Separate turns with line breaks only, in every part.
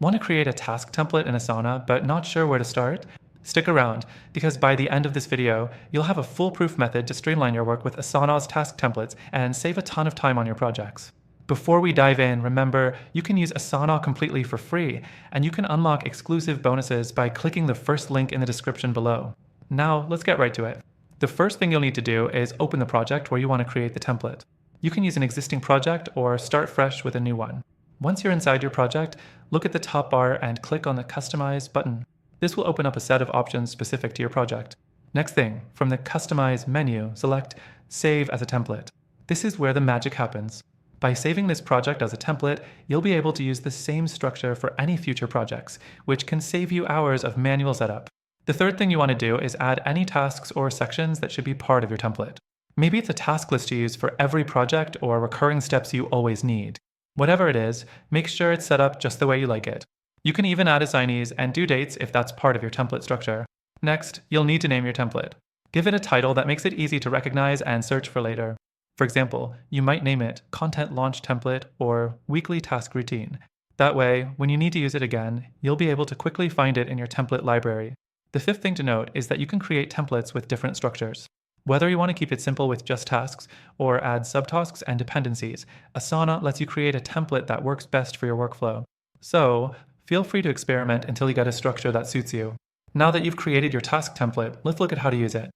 Want to create a task template in Asana, but not sure where to start? Stick around, because by the end of this video, you'll have a foolproof method to streamline your work with Asana's task templates and save a ton of time on your projects. Before we dive in, remember, you can use Asana completely for free, and you can unlock exclusive bonuses by clicking the first link in the description below. Now, let's get right to it. The first thing you'll need to do is open the project where you want to create the template. You can use an existing project or start fresh with a new one. Once you're inside your project, look at the top bar and click on the Customize button. This will open up a set of options specific to your project. Next thing, from the Customize menu, select Save as a Template. This is where the magic happens. By saving this project as a template, you'll be able to use the same structure for any future projects, which can save you hours of manual setup. The third thing you want to do is add any tasks or sections that should be part of your template. Maybe it's a task list you use for every project or recurring steps you always need. Whatever it is, make sure it's set up just the way you like it. You can even add assignees and due dates if that's part of your template structure. Next, you'll need to name your template. Give it a title that makes it easy to recognize and search for later. For example, you might name it Content Launch Template or Weekly Task Routine. That way, when you need to use it again, you'll be able to quickly find it in your template library. The fifth thing to note is that you can create templates with different structures. Whether you want to keep it simple with just tasks or add subtasks and dependencies, Asana lets you create a template that works best for your workflow. So, feel free to experiment until you get a structure that suits you. Now that you've created your task template, let's look at how to use it.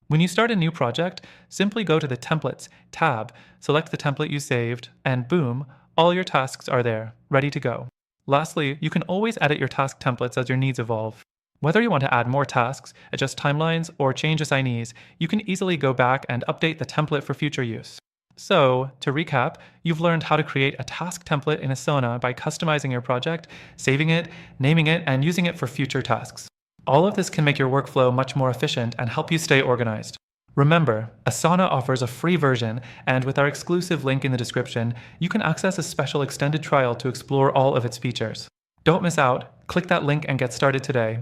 When you start a new project, simply go to the Templates tab, select the template you saved, and boom, all your tasks are there, ready to go. Lastly, you can always edit your task templates as your needs evolve. Whether you want to add more tasks, adjust timelines, or change assignees, you can easily go back and update the template for future use. So, to recap, you've learned how to create a task template in Asana by customizing your project, saving it, naming it, and using it for future tasks. All of this can make your workflow much more efficient and help you stay organized. Remember, Asana offers a free version, and with our exclusive link in the description, you can access a special extended trial to explore all of its features. Don't miss out, click that link and get started today.